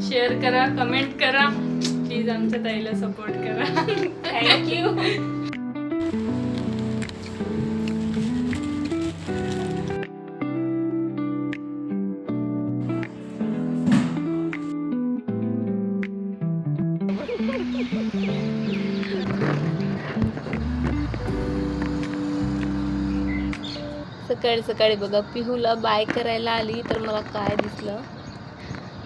Share करा, comment करा, please आमच्या ताईला सपोर्ट करा. थँक्यू. सकाळी सकाळी बघा पिहूला बाय करायला आली तर मला काय दिसलं,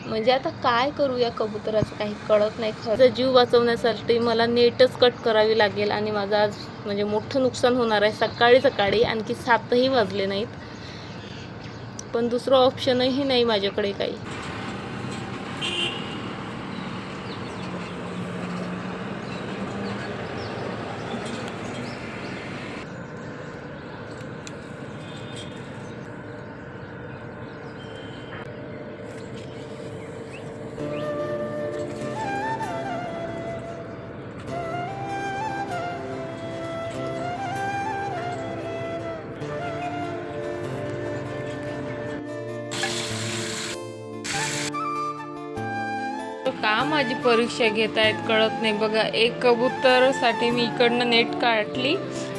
म्हणजे आता काय करू या कबुतराचं काही कळत नाही. खरं जीव वाचवण्यासाठी मला नेटच कट करावी लागेल आणि माझं आज म्हणजे मोठं नुकसान होणार आहे. सकाळी सकाळी आणखी 7ही वाजले नाहीत, पण दुसरं ऑप्शनही नाही माझ्याकडे काही. का माझी परीक्षा घेत आहेत कळत नाही. बघा एक कबूतरसाठी मी इकडनं नेट काढली,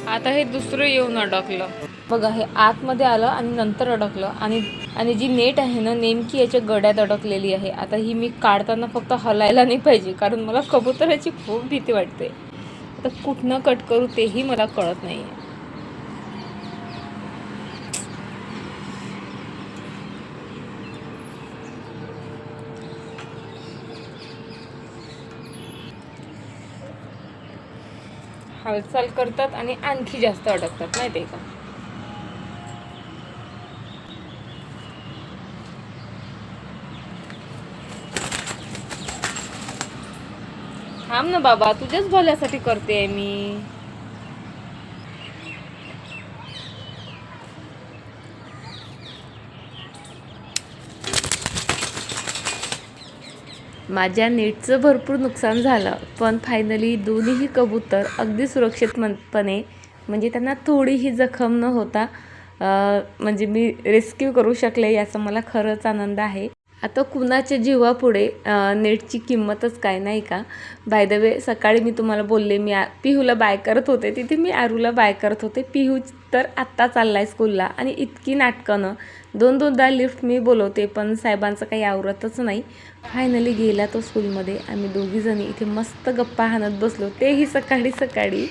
आता हे दुसरं येऊन अडकलं. बघा हे आतमध्ये आलं आणि नंतर अडकलं आणि जी नेट आहे ना नेमकी याच्या गड्यात अडकलेली आहे. आता ही मी काढताना फक्त हलायला नाही पाहिजे, कारण मला कबुतराची खूप भीती वाटते. आता कुठनं कट करू तेही मला कळत नाही. हालचाल करतात आणि आणखी जास्त अडकतात, माहिती आहे का. थांब ना बाबा, तुझ्याच भल्यासाठी करते मी. माझ्या नेटचं भरपूर नुकसान झालं, पण फायनली दोन्हीही कबूतर अगदी सुरक्षितपणे, म्हणजे त्यांना थोडीही जखम न होता म्हणजे मी रेस्क्यू करू शकले, याचा मला खरंच आनंद आहे. आता कुणाच्या जीवापुढे नेटची किंमतच काय, नाही का. बाय द वे सकाळी मी तुम्हाला बोलले मी पिहूला बाय करत होते, तिथे मी आरूला बाय करत होते. पिहू तर आत्ता चालला आहे स्कूलला आणि इतकी नाटकं, दोनदा लिफ्ट मी बोलवते पण साहेबांचं काही आवरतच नाही. फायनली गेला तो स्कूलमध्ये. आम्ही दोघीजणी इथे मस्त गप्पा हाणत बसलो, तेही सकाळी सकाळी.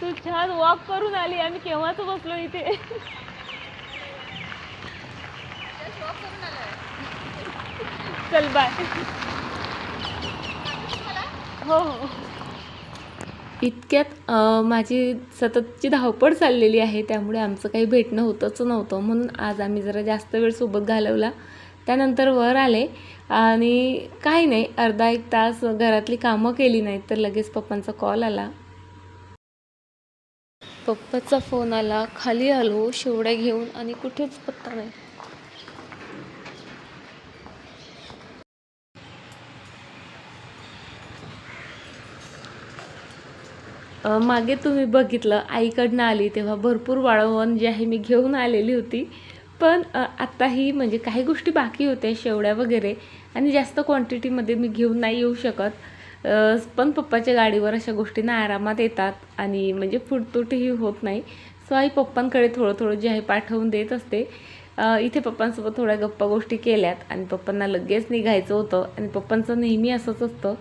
तू छान वॉक करून आली, आम्ही केव्हाच बसलो इथे. चल बाय. हो हो. इतक्यात माझी सततची धावपळ चाललेली आहे, त्यामुळे आमचं काही भेटणं होतच नव्हतं. म्हणून आज आम्ही जरा जास्त वेळ सोबत घालवला. त्यानंतर वर आले आणि काही नाही, अर्धा एक तास घरातली कामं केली नाहीत तर लगेच पप्पांचा कॉल आला. पप्पाचा फोन आला, खाली आलो शेवड्या घेऊन आणि कुठेच पत्ता नाही. मागे तुम्ही बघितलं आईकडनं आली तेव्हा भरपूर वाळवण जे आहे मी घेऊन आलेली होती, पण आत्ताही म्हणजे काही गोष्टी बाकी होत्या शेवड्या वगैरे, आणि जास्त क्वांटिटीमध्ये मी घेऊन नाही येऊ शकत. पण पप्पाच्या गाडीवर अशा गोष्टींना आरामात येतात आणि म्हणजे फुटतुटीही होत नाही. सो आई पप्पांकडे थोडं जे आहे पाठवून देत असते. इथे पप्पांसोबत थोड्या गप्पा गोष्टी केल्यात आणि पप्पांना लगेच निघायचं होतं. आणि पप्पांचं नेहमी असंच असतं,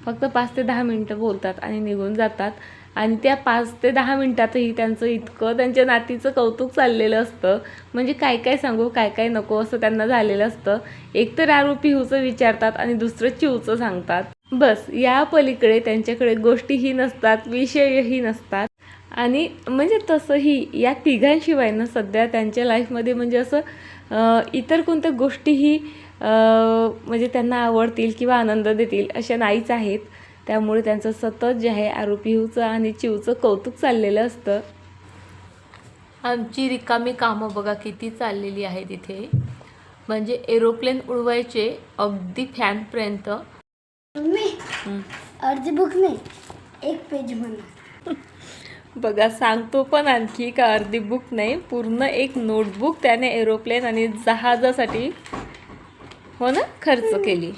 फक्त 5 ते 10 मिनटं बोलतात आणि निघून जातात. आणि त्या 5 ते 10 मिनटातही त्यांचं इतकं त्यांच्या नातीचं कौतुक चाललेलं असतं, म्हणजे काय काय सांगू काय काय नको असं त्यांना झालेलं असतं. एक तर आरू पिहूचं विचारतात आणि दुसरं चिवचं सांगतात. बस या पलीकडे त्यांच्याकडे गोष्टीही नसतात, विषयही नसतात. आणि म्हणजे तसंही या तिघांशिवाय ना सध्या त्यांच्या लाईफमध्ये म्हणजे असं इतर कोणत्या गोष्टीही म्हणजे त्यांना आवडतील किंवा आनंद देतील अशा नाहीच आहेत. त्यामुळे त्यांचं सतत जे आहे आरू पिहूचं आणि चिवचं कौतुक चाललेलं असतं. आमची रिकामी कामं बघा किती चाललेली आहेत इथे, म्हणजे एरोप्लेन उडवायचे अगदी फॅनपर्यंत. अर्धी बुक नाही, एक पेज म्हणा. बघा सांगतो पण आणखी का अर्धी बुक नाही, पूर्ण एक नोटबुक त्याने एरोप्लेन आणि जहाजासाठी हो ना, खर्च केली.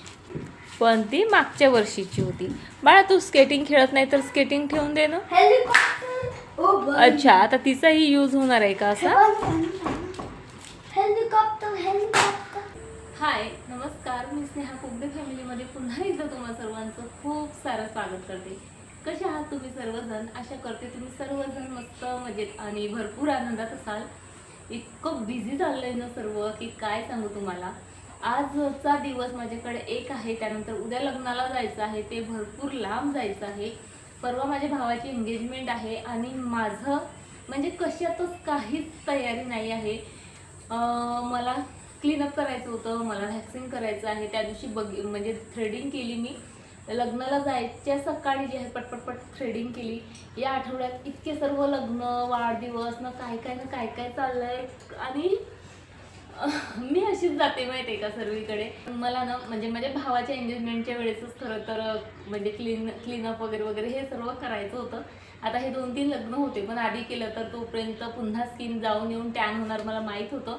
पण ती मागच्या वर्षीची होती. बाळा तू स्केटिंग खेळत नाही तर स्केटिंग ठेवून दे ना. हेलिकॉप्टर ओ अच्छा, आता तिचाही यूज होणार आहे का असा? Helicopter helicopter. हाय, नमस्कार. मी स्नेहा कुगडे फॅमिलीमध्ये पुन्हा एकदा तुम्हा सर्वांचं खूप सारं स्वागत करते. कसे आहात तुम्ही सर्वजण? आशा करते तुम्ही सर्वजण मस्त मजेत आणि भरपूर आनंदात असाल. इतकं बिझी चाललंय ना सर्व की काय सांगू तुम्हाला. आजचा दिवस माझ्याकडे एक आहे, त्यानंतर उद्या लग्नाला जायचं आहे, ते भरपूर लांब जायचं आहे. परवा माझ्या भावाची एंगेजमेंट आहे आणि माझं म्हणजे कशातच काहीच तयारी नाही आहे. मला क्लीनअप करायचं होतं, मला व्हॅक्सिंग करायचं आहे. त्या दिवशी म्हणजे थ्रेडिंग केली मी. लग्नाला जायच्या सकाळी जे आहे पटपट थ्रेडिंग केली. या आठवड्यात इतके सर्व लग्न वाढदिवस ना काय काय चाललंय आणि मी अशीच जाते माहिती आहे का सर्वीकडे. मला ना म्हणजे माझ्या भावाच्या एंगेजमेंटच्या वेळेसच खरं तर म्हणजे क्लीनअप वगैरे हे सर्व करायचं होतं. आता हे 2-3 लग्न होते, पण आधी केलं तर तोपर्यंत पुन्हा स्किन जाऊन येऊन टॅन होणार मला माहीत होतं.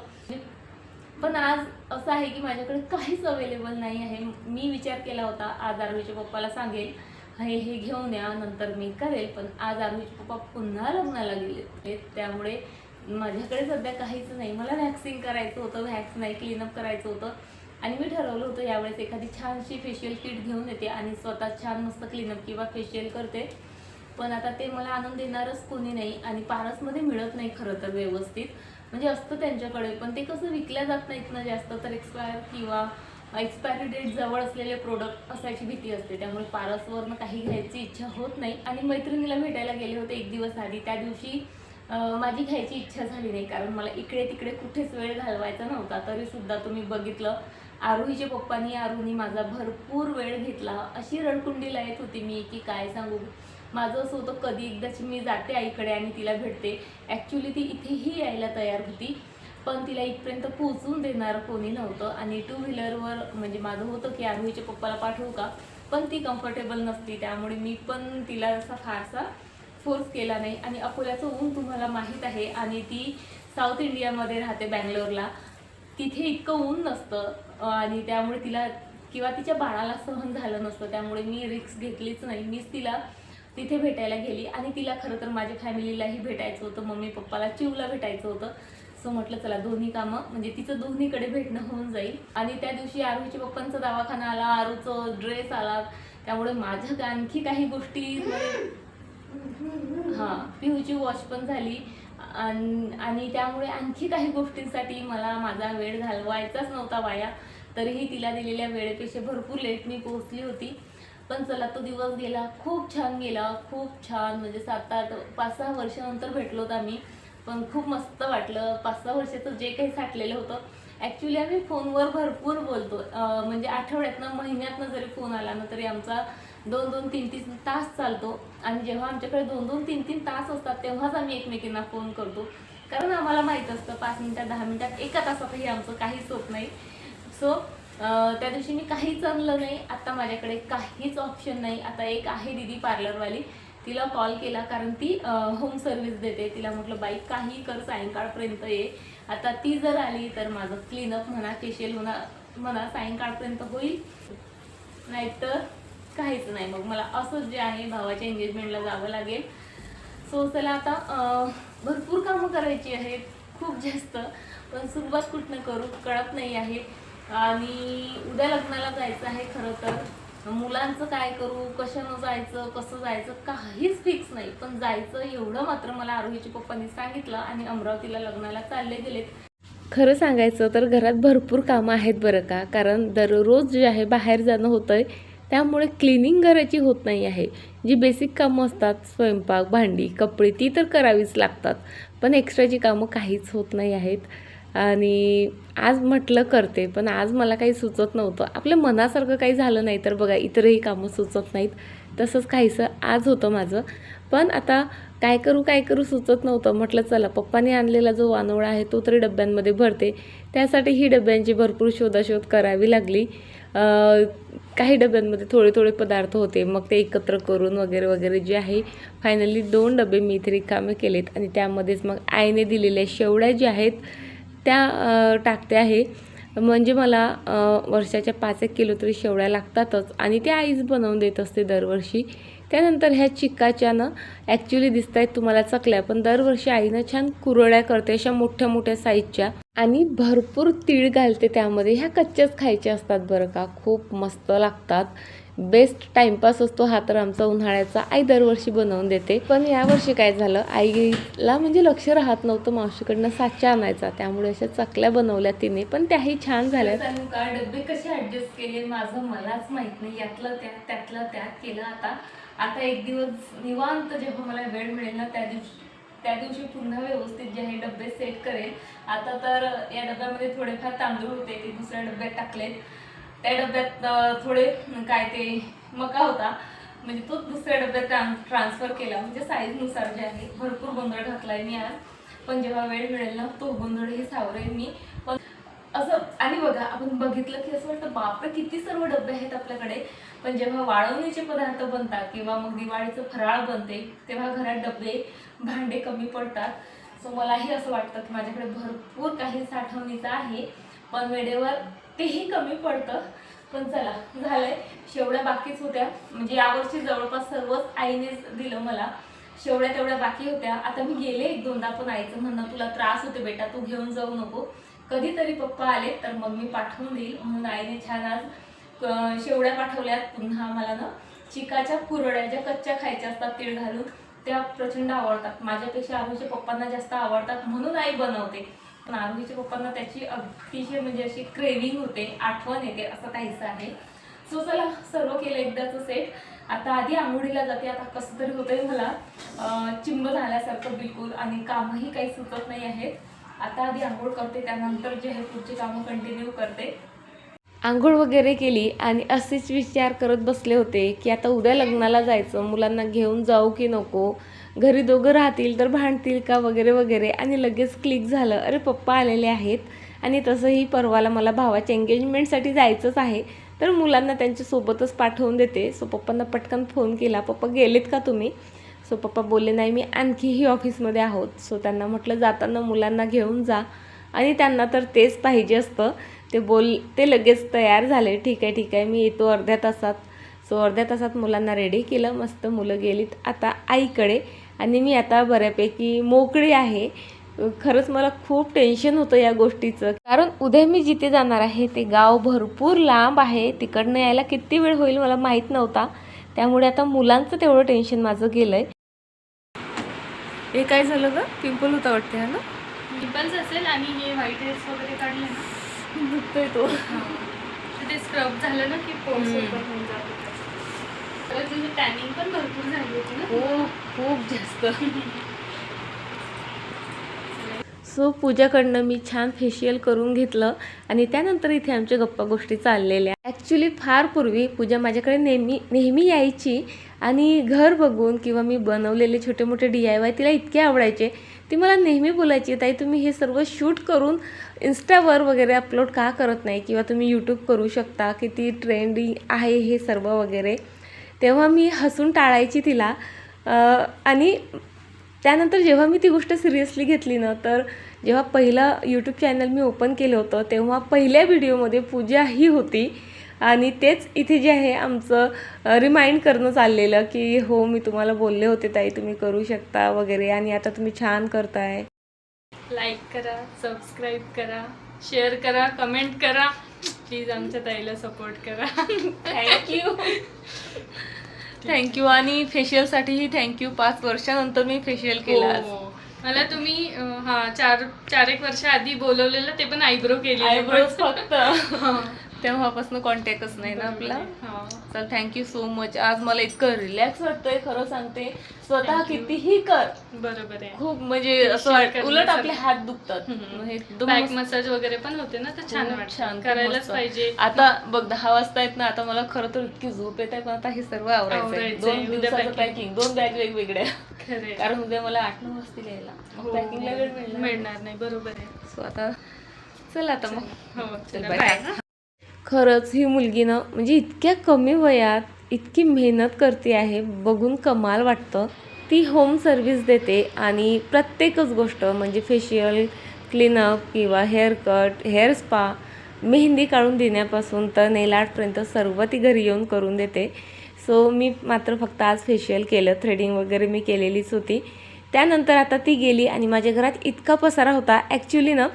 पण आज असं आहे की माझ्याकडे काहीच अवेलेबल नाही आहे. मी विचार केला होता आज आरोहीच्या पप्पाला सांगेल हे घेऊन या, नंतर मी करेल. पण आज आरोहीचे पप्पा पुन्हा लग्नाला गेले, त्यामुळे माझ्याकडे सध्या काहीच नाही. मला व्हॅक्सिंग करायचं होतं, व्हॅक्स नाही क्लीनअप करायचं होतं आणि मी ठरवलं होतं यावेळेस एखादी छानशी फेशियल किट घेऊन येते आणि स्वतः छान मस्त क्लीनअप किंवा फेशियल करते. पण आता ते मला आणून देणारच कोणी नाही आणि पारसमध्ये मिळत नाही खरं तर व्यवस्थित. म्हणजे असतं त्यांच्याकडे, पण ते कसं विकल्या जात नाहीत ना जास्त, तर एक्सपायर किंवा एक्सपायरी डेट जवळ असलेले प्रोडक्ट असायची भीती असते, त्यामुळे पारसवरनं काही घ्यायची इच्छा होत नाही. आणि मैत्रिणीला भेटायला गेले होते एक दिवस आधी, त्या दिवशी माझी घ्यायची इच्छा झाली नाही, कारण मला इकडे तिकडे कुठेच वेळ घालवायचा नव्हता. तरीसुद्धा तुम्ही बघितलं आरोहीच्या पप्पांनी आरोहीने माझा भरपूर वेळ घेतला. अशी रडकुंडीला येत होती मी की काय सांगू. माझं असं होतं कधी एकदाची मी जाते आईकडे आणि तिला भेटते. ॲक्च्युली ती इथेही यायला तयार होती, पण तिला इथपर्यंत पोहोचून देणार कोणी नव्हतं. आणि 2 व्हीलरवर म्हणजे माझं होतं की आरोहीच्या पप्पाला पाठवू का, पण ती कम्फर्टेबल नसती, त्यामुळे मी पण तिला असा फारसा फोर्स केला नाही. आणि अकोल्याचं ऊन तुम्हाला माहीत आहे आणि ती साऊथ इंडियामध्ये राहते बँगलोरला, तिथे इतकं ऊन नसतं आणि त्यामुळे तिला किंवा तिच्या बाळाला सहन झालं नसतं, त्यामुळे मी रिस्क घेतलीच नाही. मीच तिला तिथे भेटायला गेली आणि तिला खरं तर माझ्या फॅमिलीलाही भेटायचं होतं, मम्मी पप्पाला चिवला भेटायचं होतं. सो म्हटलं चला दोन्ही कामं म्हणजे तिचं दोन्हीकडे भेटणं होऊन जाईल. आणि त्या दिवशी आरूच्या पप्पांचा दवाखाना आला, आरूचं ड्रेस आला, त्यामुळे माझ्या आणखी काही गोष्टी हां पिहूची वॉच पण झाली आणि त्यामुळे आणखी काही गोष्टींसाठी मला माझा वेळ घालवायचाच नव्हता वाया. तरीही तिला दिलेल्या वेळेपेक्षा भरपूर लेट मी पोहोचली होती. पण चला तो दिवस गेला, खूप छान गेला, खूप छान. म्हणजे 7-8 5-6 वर्षानंतर भेटलो होतो आम्ही, पण खूप मस्त वाटलं. 5-6 वर्षाचं जे काही साठलेलं होतं. ॲक्च्युली आम्ही फोनवर भरपूर बोलतो, म्हणजे आठवड्यातनं महिन्यातनं जरी फोन आला ना तरी आमचा 2-2, 3-3 तास चालतो. आणि जेव्हा आमच्याकडे 2-2, 3-3 तास असतात तेव्हाच आम्ही एकमेकींना फोन करतो, कारण आम्हाला माहीत असतं 5 मिनिटात, 10 मिनिटात, 1 तासातही आमचं काहीच होत नाही. सो त्या दिवशी मी काहीच आणलं नाही. आता माझ्याकडे काहीच ऑप्शन नाही. आता एक आहे दीदी पार्लरवाली, तिला कॉल केला कारण ती होम सर्व्हिस देते. तिला म्हटलं बाई काही कर, सायंकाळपर्यंत ये. आता ती जर आली तर माझं क्लीनअप म्हणा, फेशियल म्हणा सायंकाळपर्यंत होईल, नाहीतर काहीच नाही. मग मला असंच जे आहे भावाच्या एंगेजमेंटला जावं लागेल. सो चला आता भरपूर कामं करायची आहेत, खूप जास्त, पण सुरुवात कुठनं करू कळत नाही आहे. आणि उद्या लग्नाला जायचं आहे. खरं तर मुलांचं काय करू, कशानं जायचं, कसं जायचं काहीच फिक्स नाही, पण जायचं एवढं मात्र मला आरोहीच्या पप्पांनी सांगितलं आणि अमरावतीला लग्नाला चालले गेलेत. खरं सांगायचं तर घरात भरपूर कामं आहेत बरं का, कारण दररोज जे आहे बाहेर जाणं होतं आहे, त्यामुळे क्लिनिंग घराची होत नाही आहे. जी बेसिक कामं असतात, स्वयंपाक, भांडी, कपडे, ती तर करावीच लागतात, पण एक्स्ट्राची कामं काहीच होत नाही आहेत. आणि आज म्हटलं करते, पण आज मला काही सुचत नव्हतं. आपल्या मनासारखं काही झालं नाही तर बघा इतरही कामं सुचत नाहीत, तसंच काहीसं आज होतं माझं. पण आता काय करू सुचत नव्हतं. म्हटलं चला पप्पाने आणलेला जो वानोळा आहे तो तरी डब्यांमध्ये भरते. त्यासाठी ही डब्यांची भरपूर शोधाशोध करावी लागली. काही डब्यांमध्ये थोडे पदार्थ होते, मग ते एकत्र करून वगैरे जे आहे फायनली 2 डबे मी इथे रिकामे केलेत. आणि त्यामध्येच मग आईने दिलेल्या शेवड्या ज्या आहेत त्या टाकते आहे. म्हणजे मला वर्षाच्या 5-1 किलो तरी शेवळ्या लागतातच आणि त्या आईच बनवून देत असते दरवर्षी. त्यानंतर ह्या चिक्काच्या ॲक्च्युली दिसत आहेत तुम्हाला चकल्या, पण दरवर्षी आईनं छान कुरड्या करते अशा मोठ्या मोठ्या साईजच्या आणि भरपूर तीळ घालते त्यामध्ये. ह्या कच्च्याच खायच्या असतात बरं का, खूप मस्त लागतात. बेस्ट टाइमपास असतो हा तर आमचा उन्हाळ्याचा. आई दरवर्षी बनवून देते, पण यावर्षी काय झालं, आईला म्हणजे लक्ष राहत नव्हतं मावशीकडनं साचा आणायचा, त्यामुळे अशा चकल्या बनवल्या तिने, पण त्याही छान झाल्या. का डबे कसे ॲडजस्ट केले माझं मलाच माहीत नाही, यातलं त्यात केलं. आता एक दिवस निवांत जेव्हा मला वेळ मिळेल ना त्या दिवशी पुन्हा व्यवस्थित जे आहे डबे सेट करेल. आता तर या डब्यामध्ये थोडेफार तांदूळ होते ते दुसऱ्या डब्यात टाकलेत. त्या डब्यात थोडे काय ते मका होता, म्हणजे तो दुसऱ्या डब्यात ट्रान्सफर केला, म्हणजे साईजनुसार जे आहे. भरपूर गोंधळ घातलाय मी आज, पण जेव्हा वेळ मिळेल ना तो गोंधळही सावरेल मी. पण असं आणि बघा, आपण बघितलं की असं वाटतं बापरे किती सर्व डबे आहेत आपल्याकडे, पण जेव्हा वाळवणीचे पदार्थ बनतात किंवा मग दिवाळीचं फराळ बनते तेव्हा घरात डबे भांडे कमी पडतात. सो मलाही असं वाटतं की माझ्याकडे भरपूर काही साठवणीचं आहे, पण वेळेवर तेही कमी पडतं. पण चला झालंय. शेवड्या बाकीच होत्या, म्हणजे यावर्षी जवळपास सर्वच आईनेच दिलं मला. शेवड्या तेवढ्या बाकी होत्या. आता मी गेले 1-2दा, पण आईचं म्हणणं तुला त्रास होते बेटा, तू घेऊन जाऊ नको, कधीतरी पप्पा आले तर मग मी पाठवून देईल, म्हणून आईने छान आज शेवड्या पाठवल्यात. पुन्हा मला ना चिकाच्या कुरड्या ज्या कच्च्या खायच्या असतात तीळ घालून, त्या प्रचंड आवडतात. माझ्यापेक्षा आरुच्या पप्पांना जास्त आवडतात म्हणून आई बनवते, पण आरुच्या पप्पांना त्याची अतिशय म्हणजे अशी क्रेविंग होते, आठवण येते, असं काहीच आहे. सो चला सर्व केलं एकदाचं सेट. आता आधी आंघोळीला जाते. आता कसं तरी होतंय मला, चिंब झाल्यासारखं बिलकुल, आणि कामही काही सुचत नाही आहेत. आता आधी आंघोळ करते, त्यानंतर जे आहे पुढची कामं कंटिन्यू करते. आंघोळ वगैरे केली आणि असेच विचार करत बसले होते की आता उद्या लग्नाला जायचं, मुलांना घेऊन जाऊ की नको, घरी दोघं राहतील तर भांडतील का वगैरे वगैरे. आणि लगेच क्लिक झालं, अरे पप्पा आलेले आहेत आणि तसंही परवाला मला भावाच्या एंगेजमेंटसाठी जायचंच आहे, तर मुलांना त्यांच्यासोबतच पाठवून देते. सो पप्पांना पटकन फोन केला, पप्पा गेलेत का तुम्ही? सो पप्पा बोलले नाही, मी आणखीही ऑफिसमध्ये आहोत. सो त्यांना म्हटलं जाताना मुलांना घेऊन जा, आणि त्यांना तर तेच पाहिजे असतं. ते लगेच तयार झाले, ठीक आहे मी येतो अर्ध्या तासात. सो अर्ध्या तासात मुलांना रेडी केलं, मस्त मुलं गेलीत आता आईकडे, आणि मी आता बऱ्यापैकी मोकळी आहे. खरंच मला खूप टेन्शन होतं या गोष्टीचं, कारण उद्या मी जिथे जाणार आहे ते गाव भरपूर लांब आहे, तिकडनं यायला किती वेळ होईल मला माहीत नव्हता. त्यामुळे आता मुलांचं तेवढं टेन्शन माझं गेलंय. हे काय झालं ग, पिंपल होता वाटते हा ना? पिंपल्स असेल आणि हे व्हाईट हेअर्स वगैरे काढले ना, दुखतोय तो. तर ते स्क्रब झालं ना की पोर्स ओपन होऊन जात होतं. तर तुझी टॅनिंग पण भरपूर झाली होती ना. खूप जास्त. सो पूजाकडनं मी छान फेशियल करून घेतलं आणि त्यानंतर इथे आमच्या गप्पा गोष्टी चाललेल्या. ॲक्च्युली फार पूर्वी पूजा माझ्याकडे नेहमी यायची आणि घर बघून किंवा मी बनवलेले छोटे मोठे DIY तिला इतके आवडायचे. ती मला नेहमी बोलायची, ताई तुम्ही हे सर्व शूट करून इन्स्टावर वगैरे अपलोड का करत नाही, किंवा तुम्ही यूट्यूब करू शकता, किती ट्रेंडी आहे हे सर्व वगैरे. तेव्हा मी हसून टाळायची तिला. आणि त्यानंतर जेव्हा मी ती गोष्ट सिरियसली घेतली ना, तर जेव्हा पहिलं यूट्यूब चॅनल मी ओपन केलं होतं तेव्हा पहिल्या व्हिडिओमध्ये पूजा ही होती, आणि तेच इथे जे आहे आमचं रिमाइंड करणं चाललेलं की हो मी तुम्हाला बोलले होते ताई तुम्ही करू शकता वगैरे, आणि आता तुम्ही छान करताय. लाईक करा, सबस्क्राईब करा, शेअर करा, कमेंट करा, प्लीज आमच्या ताईला सपोर्ट करा. थँक्यू. आणि फेशियलसाठीही थँक्यू. 5 वर्षानंतर मी फेशियल केलं. मला तुम्ही 4-1 वर्ष आधी बोलवलेलं, ते पण आयब्रो केली. आयब्रोज फक्त. तेव्हापासून कॉन्टॅक्टच नाही ना आपला. चल थँक्यू सो मच. आज मला इतकं रिलॅक्स वाटतंय, खरं सांगते. स्वतः कितीही कर, बरोबर आहे, खूप म्हणजे असं वाटतं, उलट आपले हात दुखतात. बॅक मसाज वगैरे पण होते ना, तर छान वाटतं, करायलाच पाहिजे. आता बघ 10 वाजता आहेत ना, आता मला खरं तर इतकी झोप येत आहे, पण आता हे सर्व आवरायचं. 2 दिवसाचं पॅकिंग, 2 बॅग वेगवेगळ्या, कारण उद्या मला 8-9 वाजता यायला, पॅकिंगला वेळ मिळणार नाही. बरोबर आहे. सो आता चल आता मग चल बाय. खरंच ही मुलगी ना म्हणजे इतक्या कमी वयात इतकी मेहनत करते आहे, बघून कमाल वाटतं. ती होम सर्व्हिस देते आणि प्रत्येकच गोष्ट म्हणजे फेशियल, क्लीनअप किंवा hair cut, hair spa mehndi काढून देण्यापासून तर नेल आर्टपर्यंत सर्व ती घरी येऊन करून देते. सो मी मात्र फक्त आज फेशियल केलं, थ्रेडिंग वगैरे मी केलेलीच होती. त्यानंतर आता ती गेली आणि माझ्या घरात इतका पसारा होता. ॲक्च्युली ना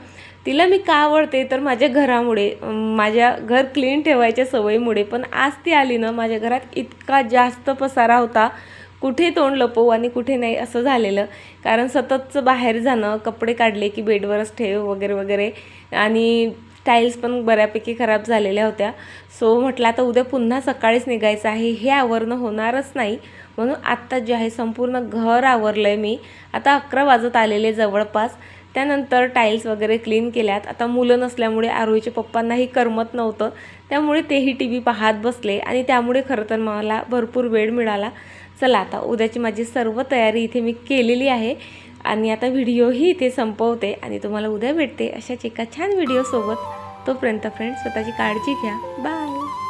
तिला मी का आवडते तर माझ्या घरामुळे, माझ्या घर क्लीन ठेवायच्या सवयीमुळे. पण आज ती आली ना, माझ्या घरात इतका जास्त पसारा होता, कुठे तोंड लपवू आणि कुठे नाही असं झालेलं. कारण सततचं बाहेर जाणं, कपडे काढले की बेडवरच ठेव वगैरे वगैरे, आणि टाईल्स पण बऱ्यापैकी खराब झालेल्या होत्या. सो म्हटलं आता उद्या पुन्हा सकाळीच निघायचं आहे, हे आवरणं होणारच नाही. म्हणून आत्ता जे आहे संपूर्ण घर आवरलं आहे मी. आता 11 वाजत आलेले जवळपास. त्यानंतर टाईल्स वगैरे क्लीन केल्यात. आता मुलं नसल्यामुळे आरोहीच्या पप्पांनाही करमत नव्हतं, त्यामुळे तेही टी व्ही पाहत बसले आणि त्यामुळे खरं तर मला भरपूर वेळ मिळाला. चला आता उद्याची माझी सर्व तयारी इथे मी केलेली आहे आणि आता व्हिडिओही इथे संपवते आणि तुम्हाला उद्या भेटते अशाच एका छान व्हिडिओसोबत. तोपर्यंत फ्रेंड्स, स्वतःची काळजी घ्या. बाय.